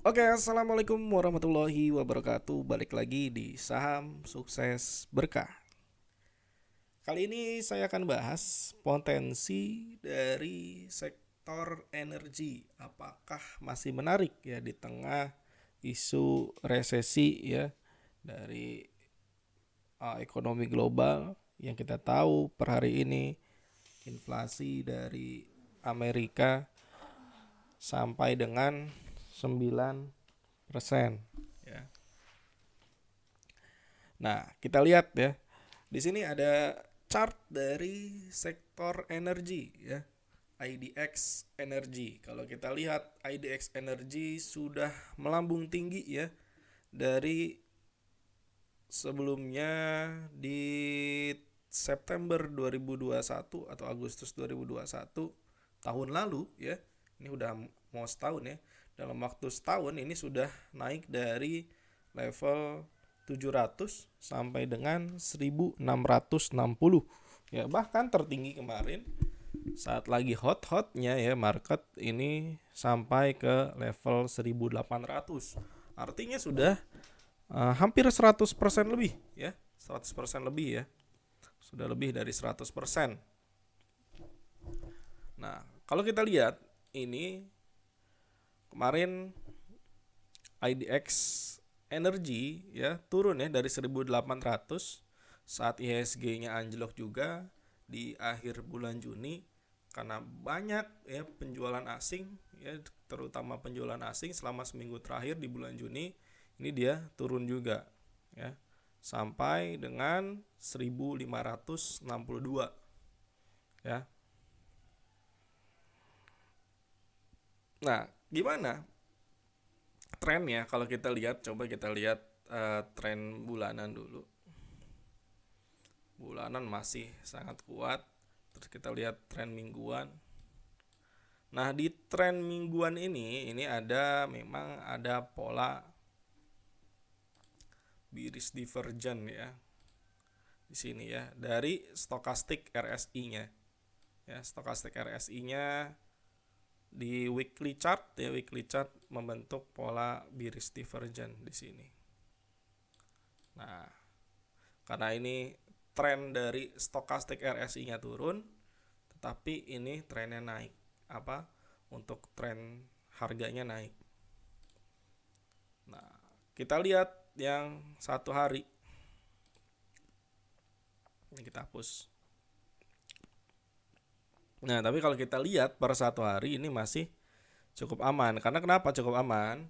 Oke, assalamualaikum warahmatullahi wabarakatuh. Balik lagi di Saham Sukses Berkah. Kali ini saya akan bahas potensi dari sektor energi. Apakah masih menarik ya di tengah isu resesi ya dari ekonomi global yang kita tahu per hari ini inflasi dari Amerika sampai dengan 9% ya. Nah, kita lihat ya. Di sini ada chart dari sektor energi ya. IDX Energy. Kalau kita lihat IDX Energy sudah melambung tinggi ya dari sebelumnya di September 2021 atau Agustus 2021 tahun lalu ya. Ini udah mau setahun ya. Dalam waktu setahun ini sudah naik dari level 700 sampai dengan 1660 ya, bahkan tertinggi kemarin saat lagi hot-hotnya ya market ini sampai ke level 1800. Artinya sudah hampir 100% lebih ya, 100% lebih ya. Sudah lebih dari 100%. Nah, kalau kita lihat ini kemarin IDX Energy ya turun ya dari 1800 saat IHSG-nya anjlok juga di akhir bulan Juni karena banyak ya penjualan asing ya, terutama penjualan asing selama seminggu terakhir di bulan Juni ini dia turun juga ya sampai dengan 1562 ya. Nah, gimana trennya kalau kita lihat, coba kita lihat tren bulanan dulu. Bulanan masih sangat kuat. Terus kita lihat tren mingguan. Nah, di tren mingguan ini memang ada pola bearish divergent ya. Di sini ya, dari stokastik RSI-nya. Ya, stokastik RSI-nya di weekly chart ya, weekly chart membentuk pola bearish divergent di sini. Nah, karena ini tren dari stokastik RSI-nya turun, tetapi ini trennya naik. Apa? Untuk tren harganya naik. Nah, kita lihat yang satu hari. Ini kita hapus. Nah, tapi kalau kita lihat per satu hari ini masih cukup aman. Karena kenapa cukup aman?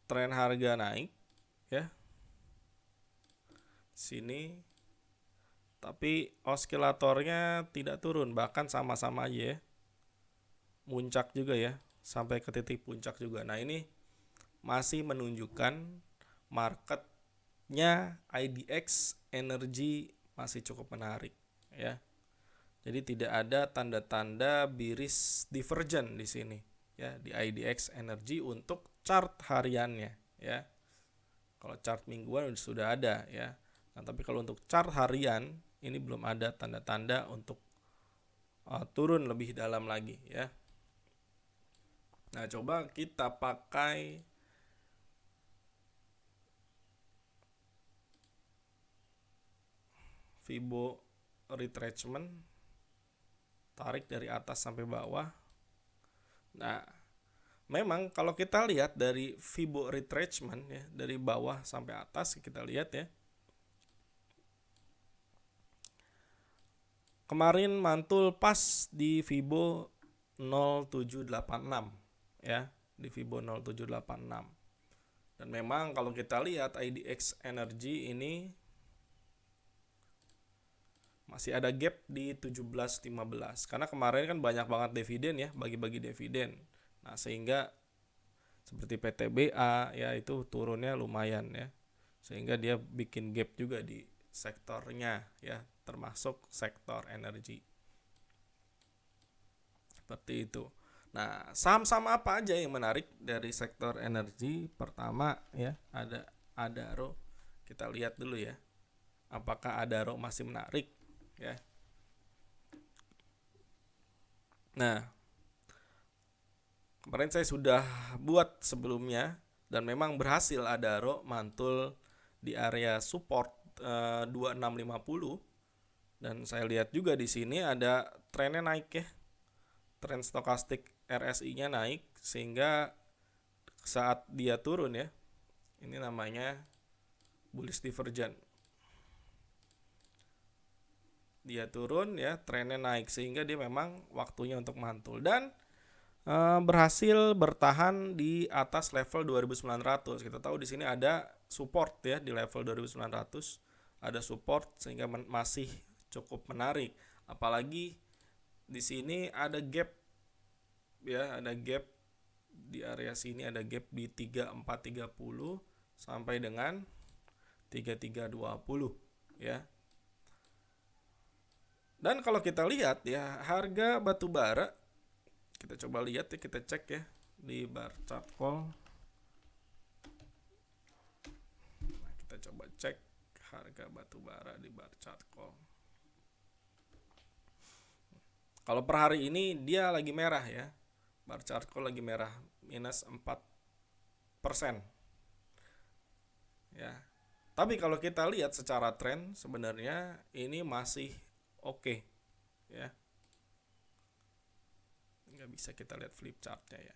Tren harga naik ya. Sini tapi osilatornya tidak turun, bahkan sama-sama aja ya. Muncak juga ya, sampai ke titik puncak juga. Nah, ini masih menunjukkan marketnya IDX Energy masih cukup menarik ya. Jadi tidak ada tanda-tanda bearish divergent di sini ya di IDX Energy untuk chart hariannya ya. Kalau chart mingguan sudah ada ya. Nah, tapi kalau untuk chart harian ini belum ada tanda-tanda untuk turun lebih dalam lagi ya. Nah, coba kita pakai Fibo retracement, tarik dari atas sampai bawah. Nah, memang kalau kita lihat dari Fibo retracement ya, dari bawah sampai atas kita lihat ya. Kemarin mantul pas di Fibo 0786 ya, di Fibo 0786. Dan memang kalau kita lihat IDX Energy ini masih ada gap di 17.15 karena kemarin kan banyak banget dividen ya, bagi-bagi dividen. Nah, sehingga seperti PTBA ya itu turunnya lumayan ya. Sehingga dia bikin gap juga di sektornya ya, termasuk sektor energi. Seperti itu. Nah, saham-saham apa aja yang menarik dari sektor energi? Pertama ya, ada Adaro. Kita lihat dulu ya. Apakah Adaro masih menarik ya. Nah, Kemarin saya sudah buat sebelumnya dan memang berhasil Adaro mantul di area support 2650, dan saya lihat juga di sini ada trennya naik ya. Tren stokastik RSI-nya naik sehingga saat dia turun ya. Ini namanya bullish divergent. Dia turun ya, trennya naik sehingga dia memang waktunya untuk mantul dan berhasil bertahan di atas level 2900. Kita tahu di sini ada support ya di level 2900. Ada support sehingga masih cukup menarik. Apalagi di sini ada gap ya, ada gap di area sini, ada gap di 3430 sampai dengan 3320 ya. Dan kalau kita lihat ya, harga batu bara, kita coba lihat ya, kita cek ya di bar chart call. Nah, kita coba cek harga batu bara di bar chart call. Kalau per hari ini dia lagi merah ya. Bar chart call lagi merah, minus 4%. Ya. Tapi kalau kita lihat secara tren sebenarnya ini masih oke ya. Nggak bisa kita lihat flip chartnya ya.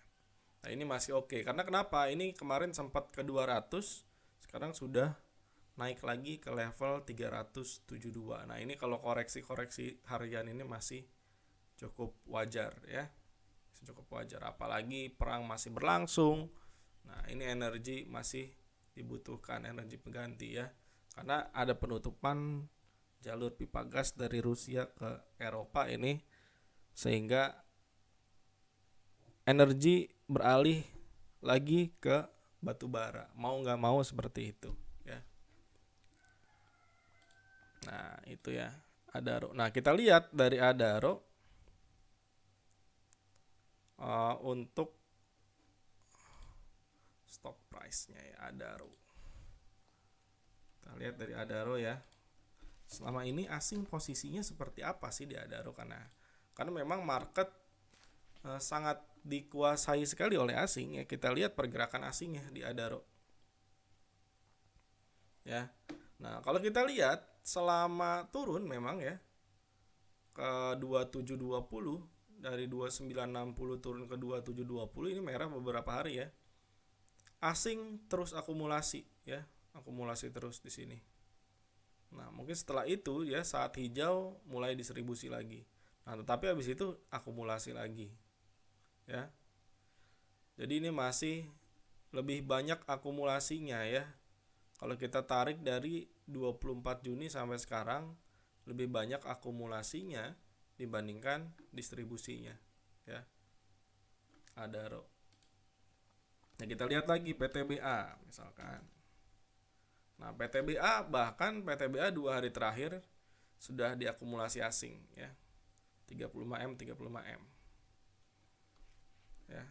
Nah, ini masih oke. Karena kenapa? Ini kemarin sempat ke 200, sekarang sudah naik lagi ke level 372. Nah, ini kalau koreksi-koreksi harian ini masih cukup wajar ya. Cukup wajar, apalagi perang masih berlangsung. Nah, ini energi masih dibutuhkan, energi pengganti ya. Karena ada penutupan jalur pipa gas dari Rusia ke Eropa ini, sehingga energi beralih lagi ke batu bara. Mau nggak mau seperti itu ya. Nah, itu ya Adaro. Nah, kita lihat dari Adaro untuk stock price-nya ya Adaro. Kita lihat dari Adaro ya. Selama ini asing posisinya seperti apa sih di Adaro, karena memang market sangat dikuasai sekali oleh asing ya. Kita lihat pergerakan asingnya di Adaro. Ya. Nah, kalau kita lihat selama turun memang ya ke 2720, dari 2960 turun ke 2720, ini merah beberapa hari ya. Asing terus akumulasi ya, akumulasi terus di sini. Nah, mungkin setelah itu ya saat hijau mulai distribusi lagi. Nah, tetapi habis itu akumulasi lagi. Ya. Jadi ini masih lebih banyak akumulasinya ya. Kalau kita tarik dari 24 Juni sampai sekarang, lebih banyak akumulasinya dibandingkan distribusinya ya. Adaro. Nah, kita lihat lagi PTBA misalkan. Nah, PTBA bahkan PTBA 2 hari terakhir sudah diakumulasi asing ya. 35M, 35M. Ya.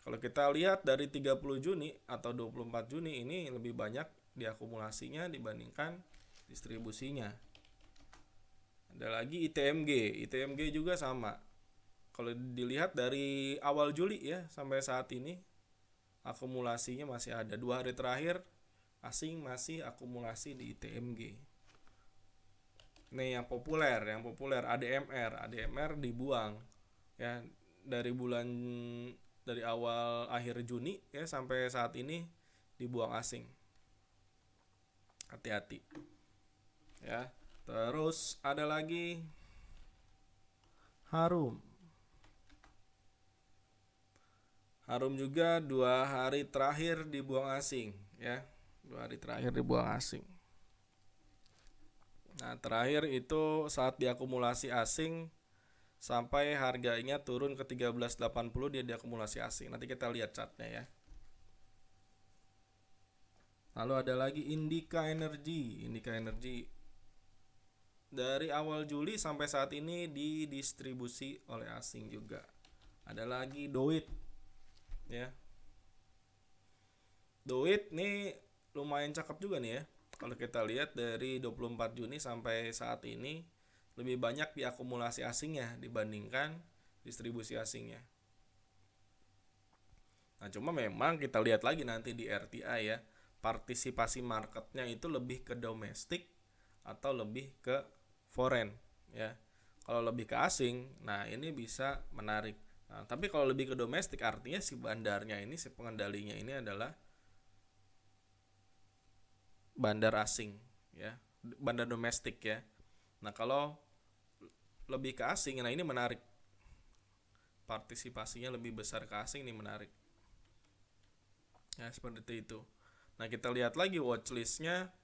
Kalau kita lihat dari 30 Juni atau 24 Juni ini lebih banyak diakumulasinya dibandingkan distribusinya. Ada lagi ITMG. ITMG juga sama. Kalau dilihat dari awal Juli ya sampai saat ini akumulasinya masih ada. 2 hari terakhir asing masih akumulasi di ITMG. Ini yang populer ADMR dibuang ya dari awal akhir Juni ya sampai saat ini dibuang asing. Hati-hati. Ya. Terus ada lagi Harum. Harum juga 2 hari terakhir dibuang asing ya. 2 hari terakhir dibuang asing. Nah, terakhir itu saat diakumulasi asing sampai harganya turun ke 1380 dia diakumulasi asing. Nanti kita lihat chartnya ya. Lalu ada lagi Indica Energy. Indica Energy dari awal Juli sampai saat ini didistribusi oleh asing juga. Ada lagi Doit ya. Doit nih lumayan cakep juga nih ya. Kalau kita lihat dari 24 Juni sampai saat ini lebih banyak diakumulasi asingnya dibandingkan distribusi asingnya. Nah, cuma memang kita lihat lagi nanti di RTI ya, partisipasi marketnya itu lebih ke domestik atau lebih ke foreign ya. Kalau lebih ke asing, nah ini bisa menarik. Nah, tapi kalau lebih ke domestik artinya si bandarnya ini, si pengendalinya ini adalah bandar asing ya, bandar domestik ya. Nah, kalau lebih ke asing, nah ini menarik. Partisipasinya lebih besar ke asing, ini menarik. Ya, seperti itu. Nah, kita lihat lagi watchlistnya.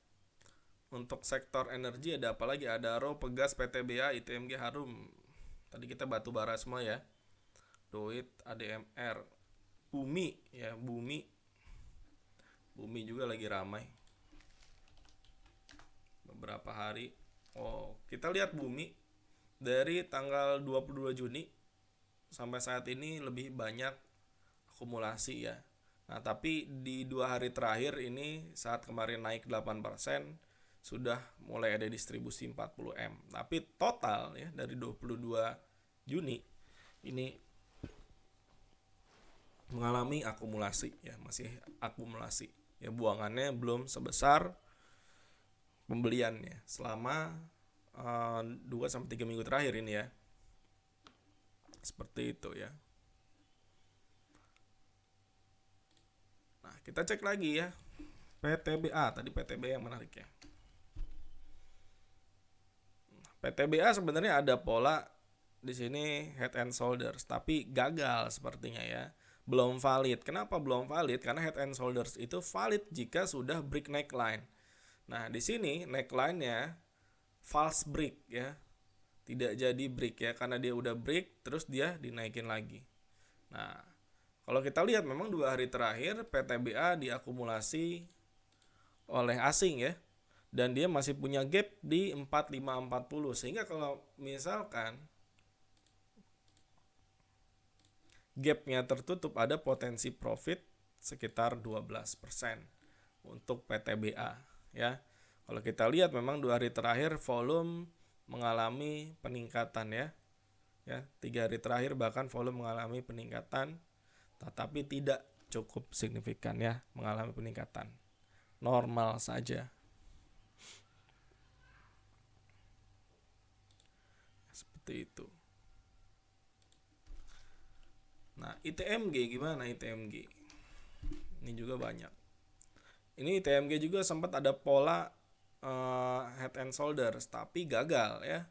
Untuk sektor energi ada apa lagi? Ada Adaro, Pegas, PTBA, ITMG, Harum. Tadi kita batu bara semua ya. Doit, ADMR, Bumi ya, Bumi juga lagi ramai beberapa hari. Oh, kita lihat Bumi dari tanggal 22 Juni sampai saat ini lebih banyak akumulasi ya. Nah, tapi di 2 hari terakhir ini saat kemarin naik 8%, sudah mulai ada distribusi 40M. Tapi total ya dari 22 Juni ini mengalami akumulasi ya, masih akumulasi. Ya, buangannya belum sebesar pembeliannya selama 2-3 minggu terakhir ini ya. Seperti itu ya. Nah, kita cek lagi ya. PTBA, tadi PTBA yang menarik ya. PTBA sebenarnya ada pola di sini head and shoulders, tapi gagal sepertinya ya. Belum valid. Kenapa belum valid? Karena head and shoulders itu valid jika sudah break neckline. Nah, di sini neckline-nya false break ya. Tidak jadi break ya, karena dia udah break terus dia dinaikin lagi. Nah, kalau kita lihat memang 2 hari terakhir PTBA diakumulasi oleh asing ya. Dan dia masih punya gap di 4540, sehingga kalau misalkan gapnya tertutup ada potensi profit sekitar 12% untuk PTBA ya. Kalau kita lihat memang 2 hari terakhir volume mengalami peningkatan ya. 3 hari terakhir bahkan volume mengalami peningkatan, tetapi tidak cukup signifikan ya, mengalami peningkatan. Normal saja. Seperti itu. Nah, ITMG gimana ITMG? Ini juga banyak. Ini ITMG juga sempat ada pola head and shoulders tapi gagal ya.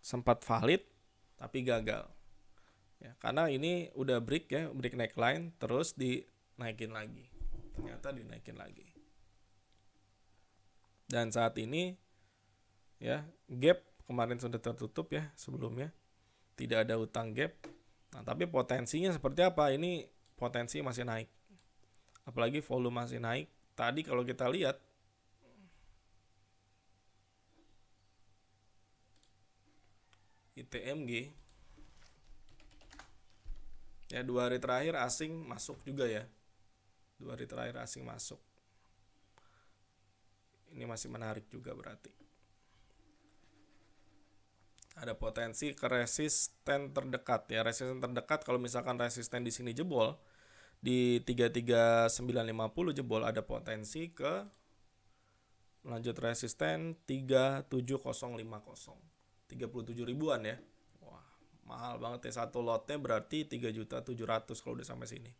Sempat valid tapi gagal. Ya, karena ini udah break ya, break neckline terus dinaikin lagi. Ternyata dinaikin lagi. Dan saat ini ya, gap kemarin sudah tertutup ya sebelumnya. Tidak ada utang gap. Nah, tapi potensinya seperti apa? Ini potensi masih naik. Apalagi volume masih naik. Tadi kalau kita lihat ITMG ya, 2 hari terakhir asing masuk juga ya. 2 hari terakhir asing masuk. Ini masih menarik juga berarti. Ada potensi ke resisten terdekat ya. Resisten terdekat kalau misalkan resisten di sini jebol di 33950 jebol, ada potensi ke lanjut resisten 37050. 37 ribuan ya. Wah, mahal banget ya, satu lotnya berarti 3.700.000 kalau udah sampai sini.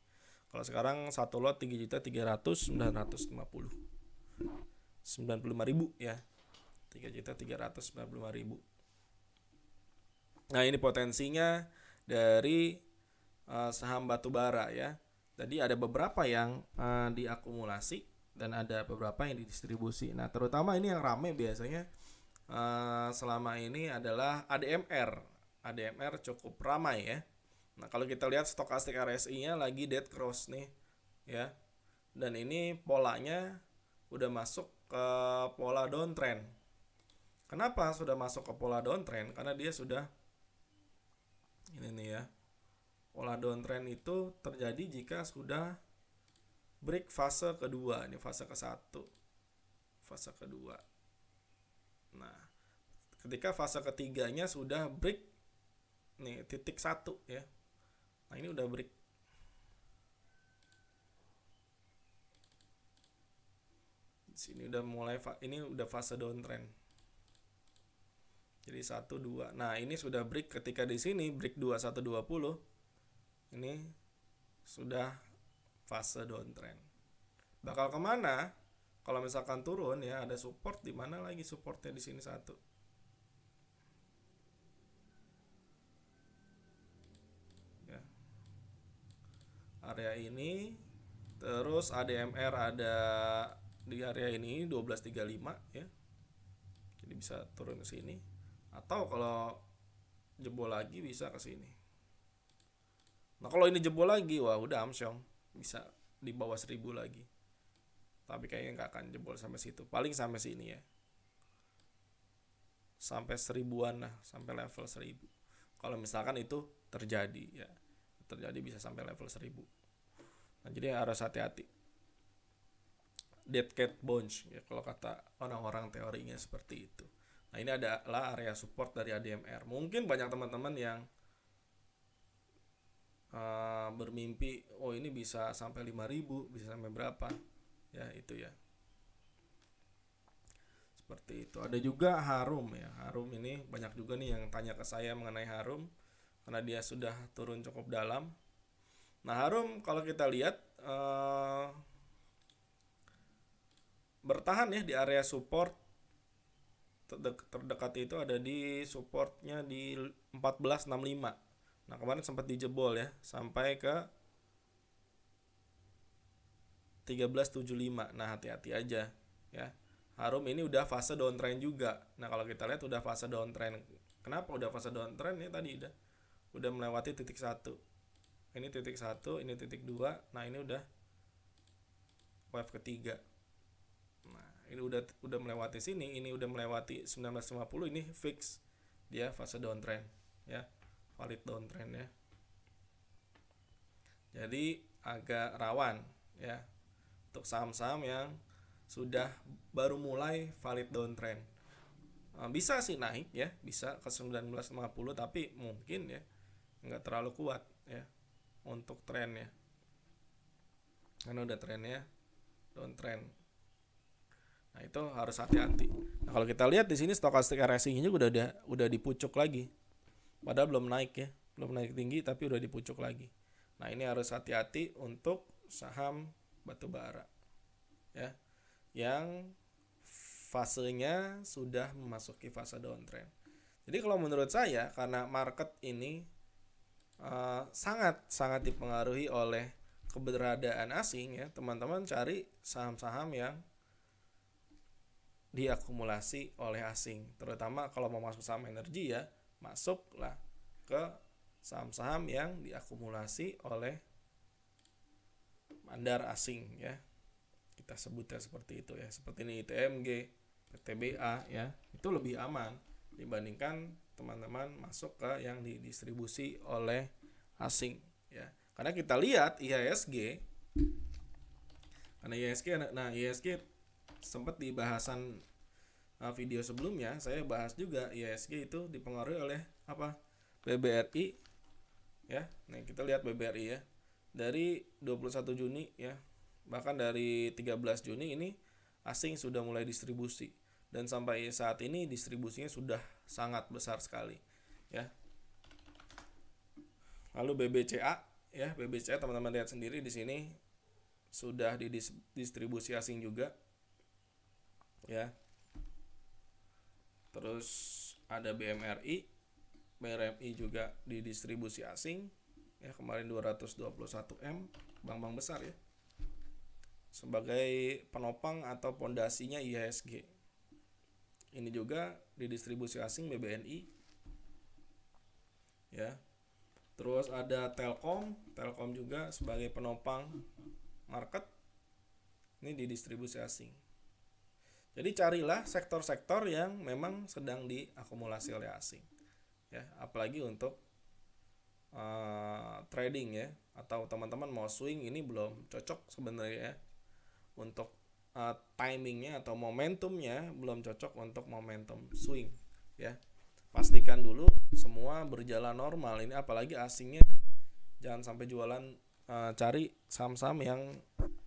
Kalau sekarang satu lot 3.300.950. 95.000 ya. 3.395.000. Nah, ini potensinya dari saham batubara ya. Jadi ada beberapa yang diakumulasi dan ada beberapa yang didistribusi. Nah, terutama ini yang ramai biasanya selama ini adalah ADMR. ADMR cukup ramai ya. Nah, kalau kita lihat stokastik RSI-nya lagi dead cross nih ya. Dan ini polanya udah masuk ke pola downtrend. Kenapa sudah masuk ke pola downtrend? Karena dia sudah ini nih ya. Pola downtrend itu terjadi jika sudah break fase kedua. Ini fase ke-1. Fase kedua. Nah, ketika fase ketiganya sudah break nih titik 1 ya. Nah, ini udah break. Sini udah mulai ini udah fase downtrend. Jadi 1 2. Nah, ini sudah break ketika di sini break 2120. Ini sudah fase downtrend. Bakal kemana? Kalau misalkan turun ya, ada support di mana lagi supportnya di sini 1. Ya. Area ini, terus ADMR ada di area ini 1235 ya. Jadi bisa turun ke sini. Atau kalau jebol lagi bisa ke sini. Nah, kalau ini jebol lagi, wah udah amsyong, bisa di bawah 1000 lagi. Tapi kayaknya nggak akan jebol sampai situ, paling sampai sini ya, sampai 1000-an lah, sampai level 1000. Kalau misalkan itu terjadi ya, terjadi bisa sampai level 1000. Nah, jadi harus hati-hati. Dead cat bounce ya, kalau kata orang-orang teorinya seperti itu. Nah, ini adalah area support dari ADMR. Mungkin banyak teman-teman yang bermimpi, oh ini bisa sampai 5000, bisa sampai berapa ya, itu ya, seperti itu. Ada juga Harum ya. Harum ini banyak juga nih yang tanya ke saya mengenai Harum karena dia sudah turun cukup dalam. Nah, Harum kalau kita lihat bertahan ya di area support terdekat itu, ada di supportnya di 1465. Nah, kemarin sempat dijebol ya sampai ke 1375. Nah, hati-hati aja ya. Harum ini udah fase downtrend juga. Nah, kalau kita lihat udah fase downtrend. Kenapa udah fase downtrend? Ya tadi udah melewati titik 1. Ini titik 1, ini titik 2. Nah, ini udah wave ketiga. Nah, ini udah melewati sini, ini udah melewati 1950, ini fix dia fase downtrend ya. Valid downtrend ya. Jadi agak rawan ya untuk saham-saham yang sudah baru mulai valid downtrend. Bisa sih naik ya, bisa ke 1950, tapi mungkin ya nggak terlalu kuat ya untuk trennya, karena udah trennya downtrend. Nah, itu harus hati-hati. Nah, kalau kita lihat di sini stokastik RSI-nya juga udah dipucuk lagi, padahal belum naik ya, belum naik tinggi tapi udah dipucuk lagi. Nah, ini harus hati-hati untuk saham batubara ya, yang fasenya sudah memasuki fase downtrend. Jadi kalau menurut saya, karena market ini sangat dipengaruhi oleh keberadaan asing ya, teman-teman cari saham-saham yang diakumulasi oleh asing. Terutama kalau mau masuk saham energi ya, masuklah ke saham-saham yang diakumulasi oleh bandar asing ya, kita sebutnya seperti itu ya, seperti ini ITMG, PTBA ya, itu lebih aman dibandingkan teman-teman masuk ke yang didistribusi oleh asing ya. Karena kita lihat IHSG, karena IHSG sempat di bahasan video sebelumnya saya bahas juga, IHSG itu dipengaruhi oleh apa? BBRI ya. Nah, kita lihat BBRI ya, dari 21 Juni ya, bahkan dari 13 Juni ini asing sudah mulai distribusi, dan sampai saat ini distribusinya sudah sangat besar sekali ya. Lalu BBCA ya, BBCA teman-teman lihat sendiri di sini sudah didistribusi asing juga ya. Terus ada BMRI juga didistribusi asing ya, kemarin 221M, bank-bank besar ya, sebagai penopang atau pondasinya IHSG. Ini juga didistribusi asing BBNI ya. Terus ada Telkom juga sebagai penopang market, ini didistribusi asing. Jadi carilah sektor-sektor yang memang sedang diakumulasi oleh asing ya, apalagi untuk trading ya, atau teman-teman mau swing, ini belum cocok sebenarnya ya. Untuk timingnya atau momentumnya belum cocok untuk momentum swing ya. Pastikan dulu semua berjalan normal, ini apalagi asingnya jangan sampai jualan. Cari saham-saham yang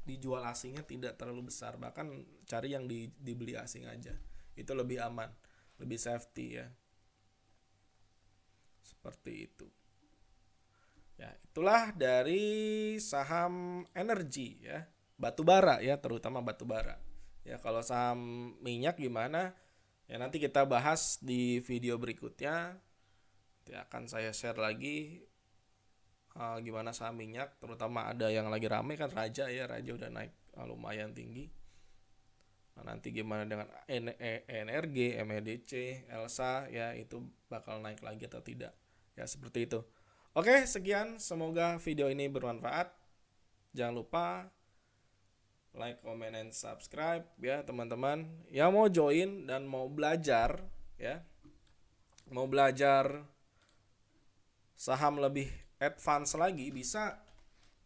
dijual asingnya tidak terlalu besar, bahkan cari yang dibeli asing aja, itu lebih aman, lebih safety ya, seperti itu ya. Itulah dari saham energi ya, batu bara ya, terutama batu bara ya. Kalau saham minyak gimana ya, nanti kita bahas di video berikutnya ya, akan saya share lagi gimana saham minyak, terutama ada yang lagi rame kan Raja ya, Raja udah naik lumayan tinggi. Nah, nanti gimana dengan NRG, MEDC, Elsa ya, itu bakal naik lagi atau tidak ya, seperti itu. Oke, sekian, semoga video ini bermanfaat. Jangan lupa like, comment, and subscribe ya teman-teman. Yang mau join dan mau belajar ya, mau belajar saham lebih advance lagi, bisa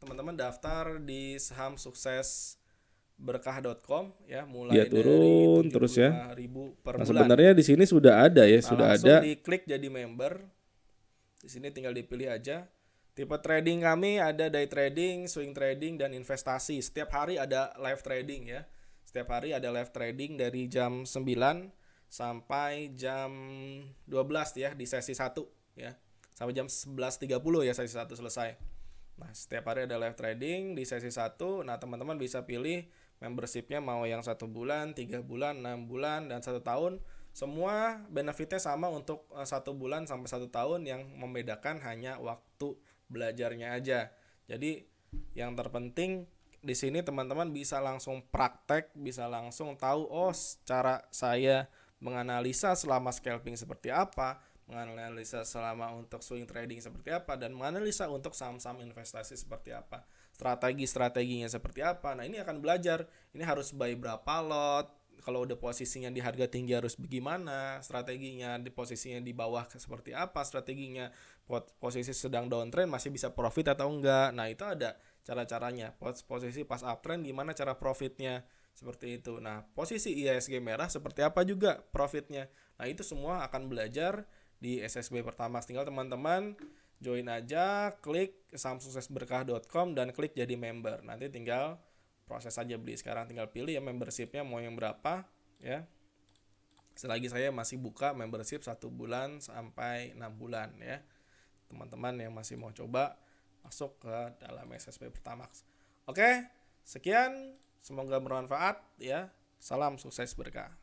teman-teman daftar di saham sukses berkah.com ya, mulai Dia turun dari terus ya. 75.000 per Nah, bulan. sebenarnya di sini sudah ada ya, Nah, sudah langsung ada. diklik jadi member. Di sini tinggal dipilih aja. Tipe trading kami ada day trading, swing trading, dan investasi. Setiap hari ada live trading ya. Setiap hari ada live trading dari jam 9 sampai jam 12 ya, di sesi 1 ya. Sampai jam 11.30 ya sesi 1 selesai. Nah, setiap hari ada live trading di sesi 1. Nah, teman-teman bisa pilih membershipnya mau yang 1 bulan, 3 bulan, 6 bulan, dan 1 tahun. Semua benefitnya sama untuk 1 bulan sampai 1 tahun, yang membedakan hanya waktu belajarnya aja. Jadi yang terpenting di sini teman-teman bisa langsung praktek, bisa langsung tahu cara saya menganalisa selama scalping seperti apa, menganalisa selama untuk swing trading seperti apa, dan menganalisa untuk saham-saham investasi seperti apa, strategi-strateginya seperti apa. Nah, ini akan belajar, ini harus buy berapa lot, kalau udah posisinya di harga tinggi harus bagaimana strateginya, di posisinya di bawah seperti apa strateginya, posisi sedang downtrend masih bisa profit atau enggak. Nah, itu ada cara-caranya. Posisi pas uptrend gimana cara profitnya, seperti itu. Nah, posisi IHSG merah seperti apa juga profitnya. Nah, itu semua akan belajar di SSB pertama. Tinggal teman-teman join aja, klik sahamsuksesberkah.com dan klik jadi member. Nanti tinggal proses aja beli. Sekarang tinggal pilih ya membershipnya mau yang berapa ya. Selagi saya masih buka membership 1 bulan sampai 6 bulan ya. Teman-teman yang masih mau coba masuk ke dalam SSB Pertamax. Oke, sekian, semoga bermanfaat ya. Salam sukses berkah.